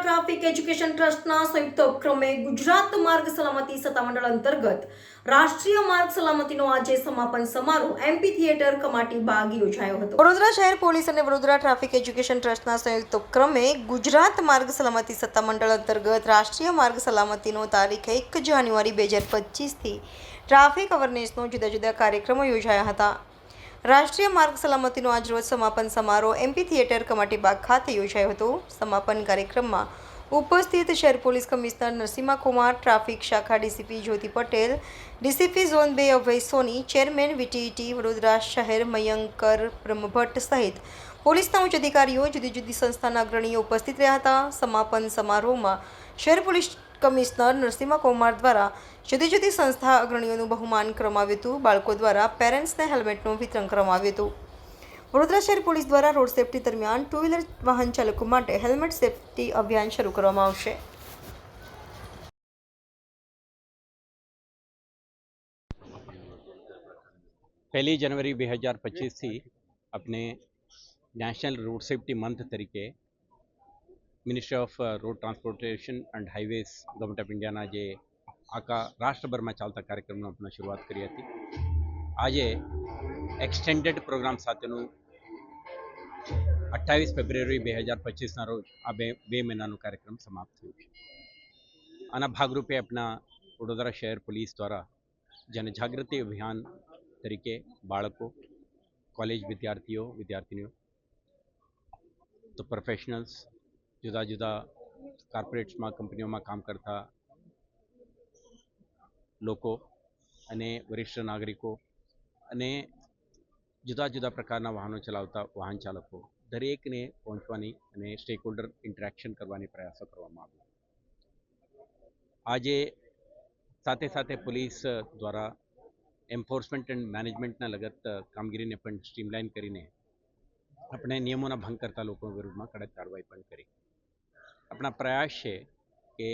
Traffic education ટ્રસ્ટના સંયુક્ત ઉપક્રમે ગુજરાત માર્ગ સલામતી સત્તામંડળ અંતર્ગત રાષ્ટ્રીય માર્ગ સલામતીનો આજે સમાપન સમારોહ એમપી થિયેટર કમાટી બાગ યોજાયો હતો. વડોદરા શહેર પોલીસ અને વડોદરા ટ્રાફિક એજ્યુકેશન ટ્રસ્ટના સંયુક્ત ઉપક્રમે ગુજરાત માર્ગ સલામતી સત્તામંડળ અંતર્ગત રાષ્ટ્રીય માર્ગ સલામતીનો તારીખ 1 જાન્યુઆરી 2025થી ટ્રાફિક અવેરનેસનો જુદા જુદા કાર્યક્રમો યોજાયા હતા. રાષ્ટ્રીય માર્ગ સલામતીનો આજરોજ સમાપન સમારોહ એમપી થિયેટર કમાટી બાગ ખાતે યોજાયો હતો. સમાપન કાર્યક્રમમાં ઉપસ્થિત શહેર police commissioner Narasimha Kumar, traffic શાખા ડીસીપી જ્યોતિ પટેલ, ડીસીપી ઝોન 2 અભય સોની, ચેરમેન વીટીટી વડોદરા શહેર મયંકર બ્રહ્મભટ્ટ સહિત પોલીસના ઉચ્ચ અધિકારીઓ, જુદી જુદી સંસ્થાના અગ્રણીઓ ઉપસ્થિત રહ્યા હતા. સમાપન સમારોહમાં શહેર પોલીસ કમિશનર નરસિમ્હા કુમાર દ્વારા જુદી જુદી સંસ્થા અગ્રણીઓનું બહુમાન કરવામાં આવ્યું હતું. બાળકો દ્વારા પેરેન્ટ્સને હેલ્મેટનું વિતરણ કરવામાં આવ્યું હતું. વડોદરા શહેર પોલીસ દ્વારા રોડ સેફટી દરમિયાન ટુ વ્હીલર વાહન ચાલકો માટે હેલ્મેટ સેફટી અભિયાન શરૂ કરવામાં આવશે. પહેલી જનવરી 2025થી આપણે નેશનલ રોડ સેફટી મંથ તરીકે ministry off road transportation and highways government of ઇન્ડિયાના જે આખા રાષ્ટ્રભરમાં ચાલતા કાર્યક્રમનો આપણે શરૂઆત કરી હતી. આજે એક્સટેન્ડેડ પ્રોગ્રામ સાથેનું 28 ફેબ્રુઆરી 2025ના રોજ આ બે મહિનાનું કાર્યક્રમ સમાપ્ત થયું છે. આના ભાગરૂપે આપણા વડોદરા શહેર પોલીસ દ્વારા જનજાગૃતિ અભિયાન તરીકે બાળકો, કોલેજ વિદ્યાર્થીનીઓ, તો પ્રોફેશનલ્સ, જુદા જુદા કોર્પોરેટ્સમાં, કંપનીઓમાં કામ કરતા લોકો અને વરિષ્ઠ નાગરિકો અને જુદા જુદા પ્રકારના વાહનો ચલાવતા વાહન ચાલકો દરેકને પહોંચવાની અને સ્ટેક હોલ્ડર ઇન્ટરેક્શન કરવાની પ્રયાસો કરવામાં આવ્યા. આજે સાથે સાથે પોલીસ દ્વારા એન્ફોર્સમેન્ટ એન્ડ મેનેજમેન્ટના લગત કામગીરીને પણ સ્ટ્રીમલાઇન કરીને આપણે નિયમોના ભંગ કરતા લોકો વિરુદ્ધમાં કડક કાર્યવાહી પણ કરી. આપણા પ્રયાસ છે કે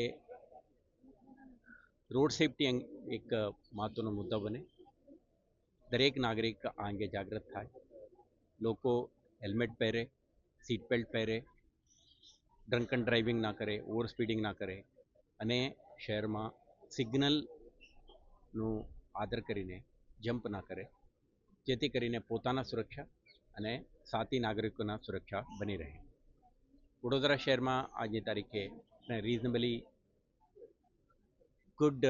રોડ સેફટી એક મહત્વનો મુદ્દો બને, દરેક નાગરિક આ અંગે જાગૃત થાય, લોકો હેલ્મેટ પહેરે, સીટ બેલ્ટ પહેરે, ડ્રંક એન્ડ ડ્રાઇવિંગ ના કરે, ઓવર સ્પીડિંગ ના કરે અને શહેરમાં સિગ્નલનું આદર કરીને જમ્પ ના કરે, જેથી કરીને પોતાના સુરક્ષા અને સાથી નાગરિકોના સુરક્ષા બની રહે. વડોદરા શહેરમાં આજની તારીખે રિઝનેબલી ગુડ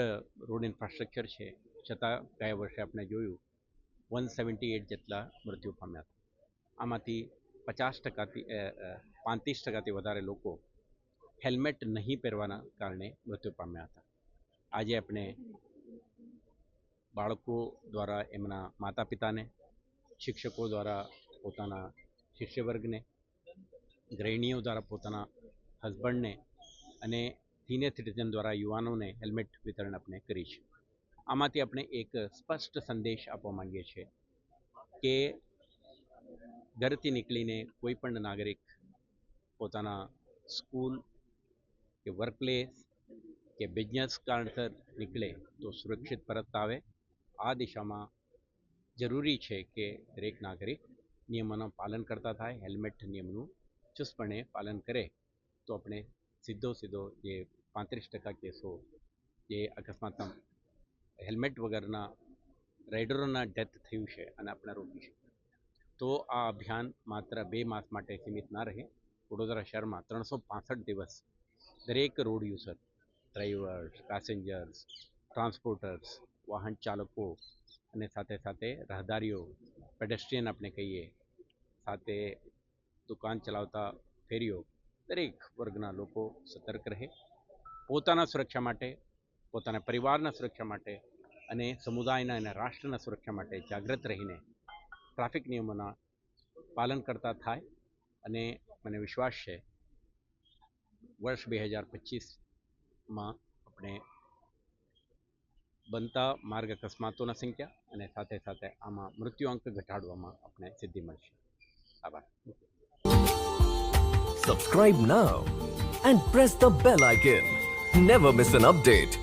રોડ ઇન્ફ્રાસ્ટ્રક્ચર છે, છતાં ગયા વર્ષે આપણે જોયું 178 જેટલા મૃત્યુ પામ્યા હતા. આમાંથી 35% વધારે લોકો હેલ્મેટ નહીં પહેરવાના કારણે મૃત્યુ પામ્યા હતા. આજે આપણે બાળકો દ્વારા એમના માતા પિતાને, શિક્ષકો દ્વારા પોતાના શિષ્યવર્ગને, ગૃહિણીઓ દ્વારા પોતાના હસબન્ડને અને સિનિયર સિટીઝન દ્વારા યુવાનોને હેલ્મેટ વિતરણ આપણે કરી છે. આમાંથી આપણે એક સ્પષ્ટ સંદેશ આપવા માંગીએ છીએ કે ઘરથી નીકળીને કોઈ પણ નાગરિક પોતાના સ્કૂલ કે વર્કપ્લેસ કે બિઝનેસ કારણસર નીકળે તો સુરક્ષિત પરત આવે. આ દિશામાં જરૂરી છે કે દરેક નાગરિક નિયમોનું પાલન કરતા થાય, હેલ્મેટ નિયમનું ચુસ્તપણે પાલન કરે તો આપણે સીધો જે 35% કેસો જે અકસ્માતના હેલ્મેટ વગરના રાઇડરોના ડેથ થયું છે અને આપણે રોકી શકીએ. તો આ અભિયાન માત્ર 2 માસ માટે સીમિત ના રહે. વડોદરા શહેરમાં 365 દિવસ દરેક રોડ યુઝર, ડ્રાઈવર્સ, પેસેન્જર્સ, ટ્રાન્સપોર્ટર્સ, વાહન ચાલકો અને સાથે સાથે રાહદારીઓ, પેડેસ્ટ્રિયન આપણે કહીએ, સાથે દુકાન ચલાવતા ફેરીઓ, દરેક વર્ગના લોકો સતર્ક રહે. પોતાના સુરક્ષા માટે, પોતાના પરિવારના સુરક્ષા માટે અને સમુદાયના અને રાષ્ટ્રના સુરક્ષા માટે જાગૃત રહીને ટ્રાફિક નિયમોના પાલન કરતા થાય. અને મને વિશ્વાસ છે વર્ષ 2025માં આપણે બનતા માર્ગ અકસ્માતોના સંખ્યા અને સાથે સાથે આમાં મૃત્યુઆંક ઘટાડવામાં આપણે સિદ્ધિ મળશે. આભાર. Subscribe now and press the bell icon. Never miss an update.